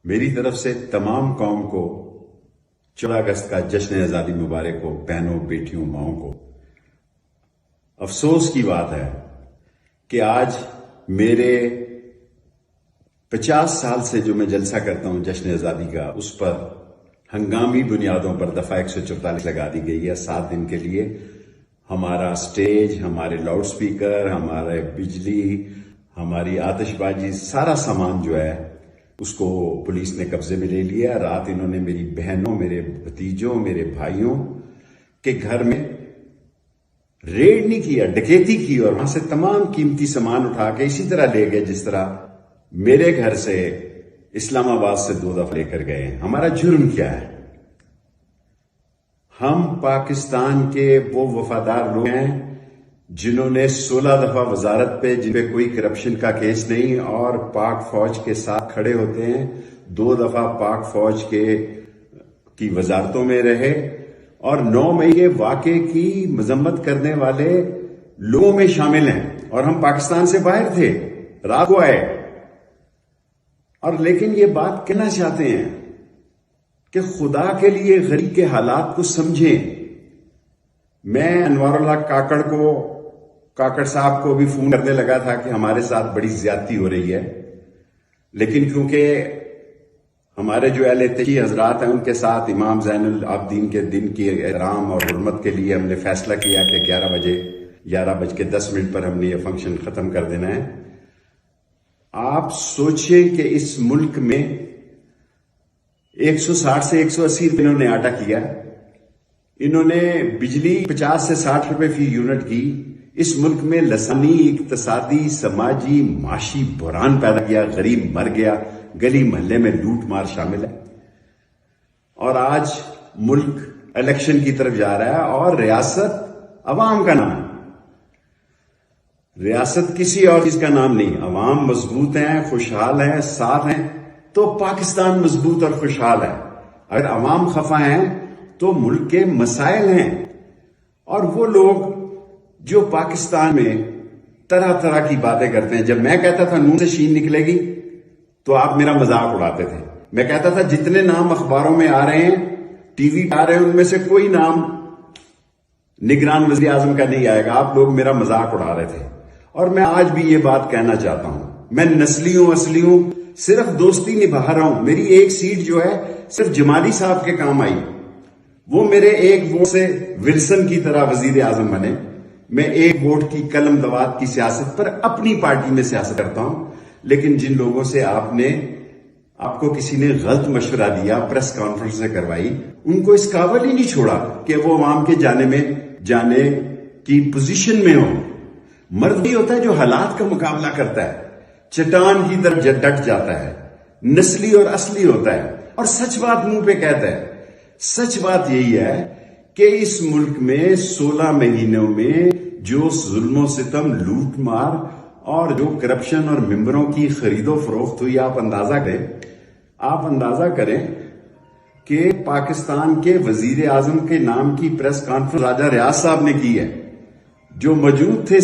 میری طرف سے تمام قوم کو 14 اگست کا جشن آزادی مبارک ہو، بہنوں، بیٹیوں، ماؤں کو۔ افسوس کی بات ہے کہ آج میرے 50 سال سے جو میں جلسہ کرتا ہوں جشن آزادی کا، اس پر ہنگامی بنیادوں پر دفعہ 144 لگا دی گئی ہے 7 دن کے لیے۔ ہمارا اسٹیج، ہمارے لاؤڈ سپیکر، ہمارے بجلی، ہماری آتش بازی، سارا سامان جو ہے اس کو پولیس نے قبضے میں لے لیا۔ رات انہوں نے میری بہنوں، میرے بھتیجوں، میرے بھائیوں کے گھر میں ریڈ نہیں کیا، ڈکیتی کی، اور وہاں سے تمام قیمتی سامان اٹھا کے اسی طرح لے گئے جس طرح میرے گھر سے اسلام آباد سے 2 دفعہ لے کر گئے۔ ہمارا جرم کیا ہے؟ ہم پاکستان کے وہ وفادار لوگ ہیں جنہوں نے 16 دفعہ وزارت پہ، جن پہ کوئی کرپشن کا کیس نہیں، اور پاک فوج کے ساتھ کھڑے ہوتے ہیں۔ 2 دفعہ پاک فوج کی وزارتوں میں رہے، اور 9 مئی کے واقعے کی مذمت کرنے والے لوگوں میں شامل ہیں، اور ہم پاکستان سے باہر تھے، رات کو آئے۔ اور لیکن یہ بات کہنا چاہتے ہیں کہ خدا کے لیے غریب کے حالات کو سمجھیں۔ میں انوار اللہ کاکڑ صاحب کو بھی فون کرنے لگا تھا کہ ہمارے ساتھ بڑی زیادتی ہو رہی ہے، لیکن کیونکہ ہمارے جو اہل تشیع حضرات ہیں ان کے ساتھ امام زین العابدین کے دن کی احترام اور حرمت کے لیے ہم نے فیصلہ کیا کہ 11:10 پر ہم نے یہ فنکشن ختم کر دینا ہے۔ آپ سوچیں کہ اس ملک میں 160 سے 180 روپے انہوں نے آٹا کیا، انہوں نے بجلی 50 سے 60 روپے فی یونٹ کی، اس ملک میں لسانی، اقتصادی، سماجی، معاشی بحران پیدا کیا، غریب مر گیا، گلی محلے میں لوٹ مار شامل ہے، اور آج ملک الیکشن کی طرف جا رہا ہے، اور ریاست عوام کا نام ہے۔ ریاست کسی اور چیز کا نام نہیں۔ عوام مضبوط ہیں، خوشحال ہیں، ساتھ ہیں، تو پاکستان مضبوط اور خوشحال ہے۔ اگر عوام خفا ہیں تو ملک کے مسائل ہیں، اور وہ لوگ جو پاکستان میں طرح طرح کی باتیں کرتے ہیں۔ جب میں کہتا تھا نون سے شین نکلے گی تو آپ میرا مذاق اڑاتے تھے۔ میں کہتا تھا جتنے نام اخباروں میں آ رہے ہیں، ٹی وی پہ آ رہے ہیں، ان میں سے کوئی نام نگران وزیر اعظم کا نہیں آئے گا، آپ لوگ میرا مذاق اڑا رہے تھے۔ اور میں آج بھی یہ بات کہنا چاہتا ہوں، میں نسلیوں اصلیوں صرف دوستی نبھا رہا ہوں۔ میری ایک سیٹ جو ہے صرف جمالی صاحب کے کام آئی، وہ میرے ایک ووٹ سے ولسن کی طرح وزیر اعظم بنے۔ میں ایک ووٹ کی قلم دوات کی سیاست پر اپنی پارٹی میں سیاست کرتا ہوں، لیکن جن لوگوں سے آپ کو کسی نے غلط مشورہ دیا، پریس کانفرنس سے کروائی، ان کو اس قابل ہی نہیں چھوڑا کہ وہ عوام کے جانے کی پوزیشن میں ہو۔ مرد بھی ہوتا ہے جو حالات کا مقابلہ کرتا ہے، چٹان کی طرف ڈٹ جاتا ہے، نسلی اور اصلی ہوتا ہے، اور سچ بات منہ پہ کہتا ہے۔ سچ بات یہی ہے کہ اس ملک میں 16 مہینوں میں جو ظلم و ستم، لوٹ مار، اور جو کرپشن اور ممبروں کی خرید و فروخت ہوئی، آپ اندازہ کریں کہ پاکستان کے وزیر اعظم کے نام کی پریس کانفرنس راجہ ریاض صاحب نے کی ہے، جو موجود تھے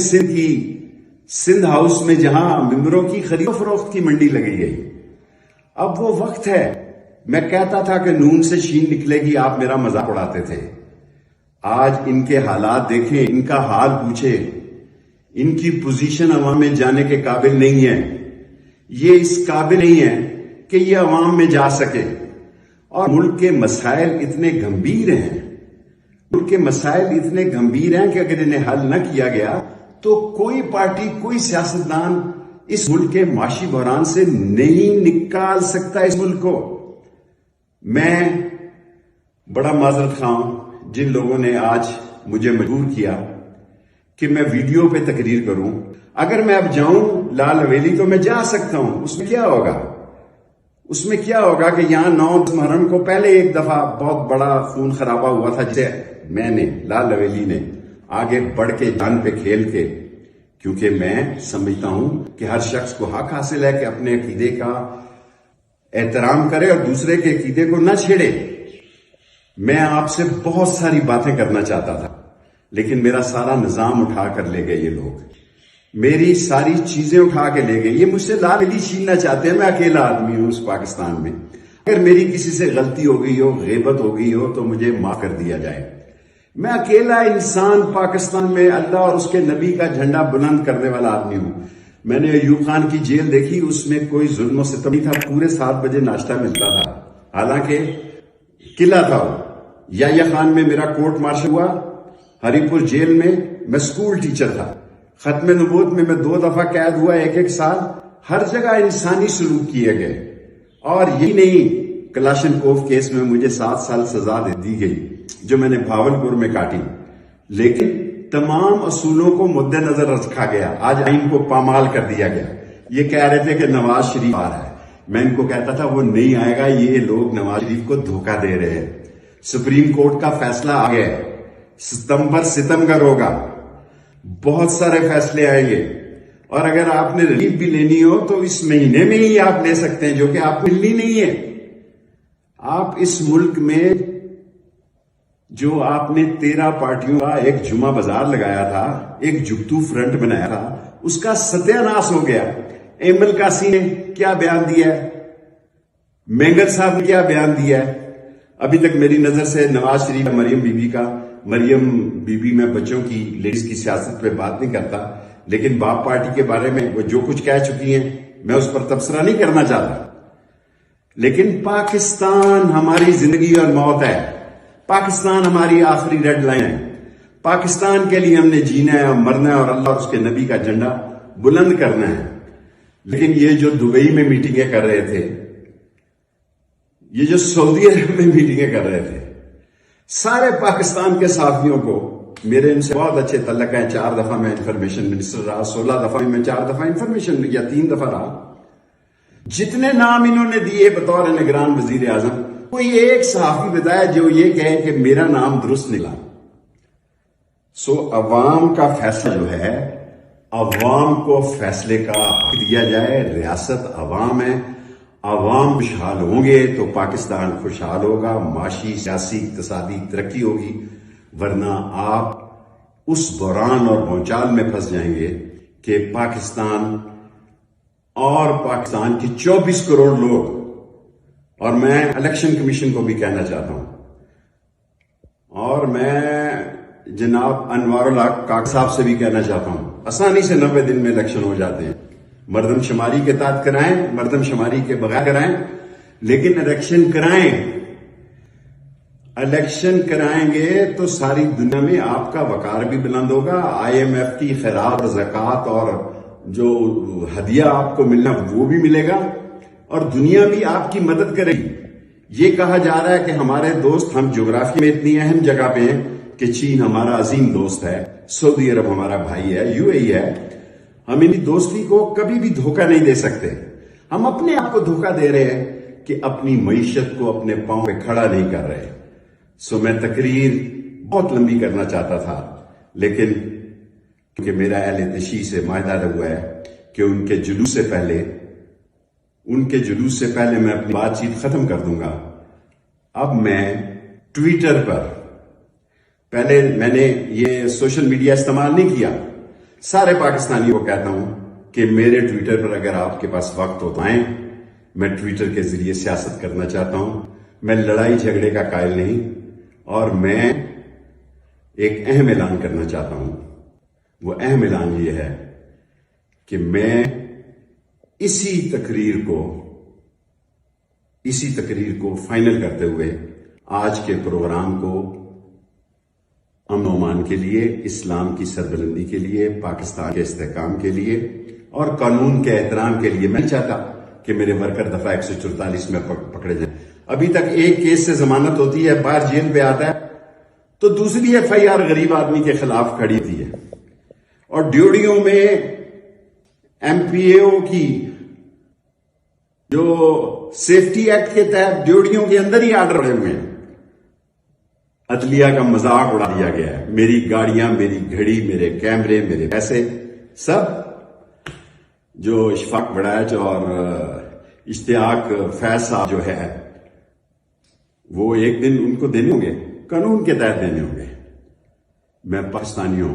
سندھ ہاؤس میں، جہاں ممبروں کی خرید و فروخت کی منڈی لگی گئی۔ اب وہ وقت ہے، میں کہتا تھا کہ نون سے شین نکلے گی، آپ میرا مذاق اڑاتے تھے۔ آج ان کے حالات دیکھیں، ان کا حال پوچھیں، ان کی پوزیشن عوام میں جانے کے قابل نہیں ہے، یہ اس قابل نہیں ہے کہ یہ عوام میں جا سکے۔ اور ملک کے مسائل اتنے گمبھیر ہیں، کہ اگر انہیں حل نہ کیا گیا تو کوئی پارٹی، کوئی سیاستدان اس ملک کے معاشی بحران سے نہیں نکال سکتا اس ملک کو۔ میں بڑا معذرت خواہ ہوں جن لوگوں نے آج مجھے مجبور کیا کہ میں ویڈیو پہ تقریر کروں۔ اگر میں اب جاؤں لال حویلی تو میں جا سکتا ہوں، اس میں کیا ہوگا کہ یہاں 9 محرم کو پہلے ایک دفعہ بہت بڑا خون خرابہ ہوا تھا، جسے میں نے، لال حویلی نے آگے بڑھ کے جان پہ کھیل کے، کیونکہ میں سمجھتا ہوں کہ ہر شخص کو حق حاصل ہے کہ اپنے عقیدے کا احترام کرے اور دوسرے کے عقیدے کو نہ چھیڑے۔ میں آپ سے بہت ساری باتیں کرنا چاہتا تھا، لیکن میرا سارا نظام اٹھا کر لے گئے یہ لوگ۔ میری ساری چیزیں اٹھا کے لے گئے. یہ مجھ سے لال علی چھیننا چاہتے ہیں. میں اکیلا آدمی ہوں اس پاکستان میں. اگر میری کسی سے غلطی ہو گئی ہو, غیبت ہو گئی ہو, تو مجھے معاف کر دیا جائے. میں اکیلا انسان پاکستان میں اللہ اور اس کے نبی کا جھنڈا بلند کرنے والا آدمی ہوں. میں نے ایوب خان کی جیل دیکھی, اس میں کوئی ظلم و ستم نہیں تھا. پورے 7 بجے ناشتہ ملتا تھا, حالانکہ قلعہ تھا وہ. یا خان میں میرا کورٹ مارشل ہوا, ہری پور جیل میں سکول ٹیچر تھا. ختم نبوت میں 2 دفعہ قید ہوا, 1 سال. ہر جگہ انسانی سلوک کیے گئے. اور یہی نہیں, کلاشنکوف کیس میں مجھے 7 سال سزا دی گئی جو میں نے بھاولپور میں کاٹی. لیکن تمام اصولوں کو مد نظر رکھا گیا. آج آئین کو پامال کر دیا گیا. یہ کہہ رہے تھے کہ نواز شریف آ رہا ہے. میں ان کو کہتا تھا وہ نہیں آئے گا, یہ لوگ نواز شریف کو دھوکہ دے رہے ہیں. سپریم کورٹ کا فیصلہ آ گیا ہے, ستمبر ہوگا. بہت سارے فیصلے آئیں گے, اور اگر آپ نے ریلیف بھی لینی ہو تو اس مہینے میں ہی آپ لے سکتے ہیں, جو کہ آپ کو ملنی نہیں ہے. آپ اس ملک میں جو آپ نے 13 پارٹیوں کا ایک جمعہ بازار لگایا تھا, ایک جگتو فرنٹ بنایا تھا, اس کا ستیہ ناش ہو گیا. ایمل کاسی نے کیا بیان دیا ہے, مینگر صاحب نے کیا بیان دیا ہے. ابھی تک میری نظر سے نواز شریف مریم بی بی میں بچوں کی لیڈیز کی سیاست پہ بات نہیں کرتا, لیکن باپ پارٹی کے بارے میں وہ جو کچھ کہہ چکی ہیں میں اس پر تبصرہ نہیں کرنا چاہتا. لیکن پاکستان ہماری زندگی اور موت ہے. پاکستان ہماری آخری ریڈ لائن ہے. پاکستان کے لیے ہم نے جینا ہے اور مرنا ہے, اور اللہ اور اس کے نبی کا جھنڈا بلند کرنا ہے. لیکن یہ جو دبئی میں میٹنگیں کر رہے تھے, یہ جو سعودی عرب میں میٹنگیں کر رہے تھے, سارے پاکستان کے صحافیوں کو میرے ان سے بہت اچھے تعلق ہیں. 4 دفعہ میں انفارمیشن منسٹر رہا, 16 دفعہ میں 4 دفعہ انفارمیشن یا 3 دفعہ رہا. جتنے نام انہوں نے دیے بطور نگران وزیر اعظم, کوئی ایک صحافی بتایا جو یہ کہے کہ میرا نام درست نکلا. عوام کا فیصلہ جو ہے, عوام کو فیصلے کا حق دیا جائے. ریاست عوام ہے, عوام خوشحال ہوں گے تو پاکستان خوشحال ہوگا, معاشی, سیاسی, اقتصادی ترقی ہوگی. ورنہ آپ اس بحران اور بھونچال میں پھنس جائیں گے کہ پاکستان اور پاکستان کی 24 کروڑ لوگ, اور میں الیکشن کمیشن کو بھی کہنا چاہتا ہوں, اور میں جناب انوار الحق کاک صاحب سے بھی کہنا چاہتا ہوں, آسانی سے 90 دن میں الیکشن ہو جاتے ہیں. مردم شماری کے تحت کرائیں, مردم شماری کے بغیر کرائیں, لیکن الیکشن کرائیں. الیکشن کرائیں گے تو ساری دنیا میں آپ کا وقار بھی بلند ہوگا. IMF کی خیرات, زکوٰۃ اور جو ہدیہ آپ کو ملنا وہ بھی ملے گا, اور دنیا بھی آپ کی مدد کرے گی. یہ کہا جا رہا ہے کہ ہمارے دوست, ہم جغرافی میں اتنی اہم جگہ پہ ہیں کہ چین ہمارا عظیم دوست ہے, سعودی عرب ہمارا بھائی ہے, UAE ہے. ہم ان دوستی کو کبھی بھی دھوکہ نہیں دے سکتے. ہم اپنے آپ کو دھوکہ دے رہے ہیں کہ اپنی معیشت کو اپنے پاؤں پہ کھڑا نہیں کر رہے. میں تقریر بہت لمبی کرنا چاہتا تھا, لیکن کیونکہ میرا اہل تشیع سے معاہدہ ہوا ہے کہ ان کے جلوس سے پہلے میں اپنی بات چیت ختم کر دوں گا. اب میں ٹویٹر پر, پہلے میں نے یہ سوشل میڈیا استعمال نہیں کیا. سارے پاکستانیوں کو کہتا ہوں کہ میرے ٹویٹر پر اگر آپ کے پاس وقت ہو تو آئیں. میں ٹویٹر کے ذریعے سیاست کرنا چاہتا ہوں. میں لڑائی جھگڑے کا قائل نہیں, اور میں ایک اہم اعلان کرنا چاہتا ہوں. وہ اہم اعلان یہ ہے کہ میں اسی تقریر کو فائنل کرتے ہوئے آج کے پروگرام کو امن و امان کے لیے, اسلام کی سربلندی کے لیے, پاکستان کے استحکام کے لیے اور قانون کے احترام کے لیے, میں نہیں چاہتا کہ میرے ورکر دفعہ 144 میں پکڑے جائیں. ابھی تک ایک کیس سے ضمانت ہوتی ہے, باہر جیل پہ آتا ہے تو دوسری FIR غریب آدمی کے خلاف کھڑی ہوتی ہے. اور ڈیوڑیوں میں MPAO کی جو سیفٹی ایکٹ کے تحت ڈیوڑیوں کے اندر ہی آرڈر پڑے ہوئے ہیں. عدلیہ کا مذاق اڑا دیا گیا ہے. میری گاڑیاں, میری گھڑی, میرے کیمرے, میرے پیسے, سب جو اشفاق بڑاچ اور اشتیاق فیض صاحب جو ہے وہ ایک دن ان کو دینے ہوں گے, قانون کے تحت دینے ہوں گے. میں پاکستانیوں,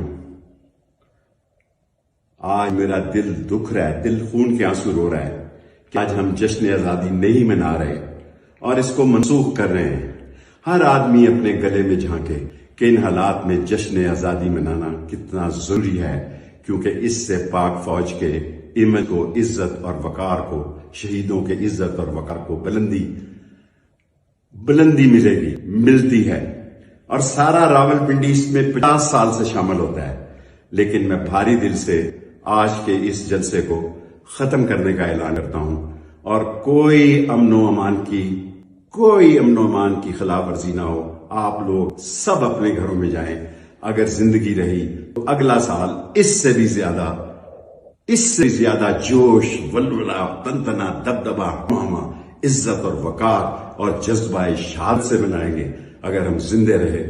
آج میرا دل دکھ رہا ہے، دل خون کے آنسو رو رہا ہے کہ آج ہم جشن آزادی نہیں منا رہے اور اس کو منسوخ کر رہے ہیں۔ ہر آدمی اپنے گلے میں جھانکے کہ ان حالات میں جشن آزادی منانا کتنا ضروری ہے، کیونکہ اس سے پاک فوج کے امیج کو، عزت اور وقار کو، شہیدوں کے عزت اور وقار کو بلندی ملتی ہے۔ اور سارا راولپنڈی اس میں 50 سال سے شامل ہوتا ہے، لیکن میں بھاری دل سے آج کے اس جلسے کو ختم کرنے کا اعلان کرتا ہوں، اور کوئی امن و امان کی خلاف ورزی نہ ہو۔ آپ لوگ سب اپنے گھروں میں جائیں، اگر زندگی رہی تو اگلا سال اس سے بھی زیادہ جوش، ولولہ، تنتنا، دبدبا، ہمہ، عزت اور وقار اور جذبہ شہادت سے منائیں گے۔ اگر ہم زندے رہے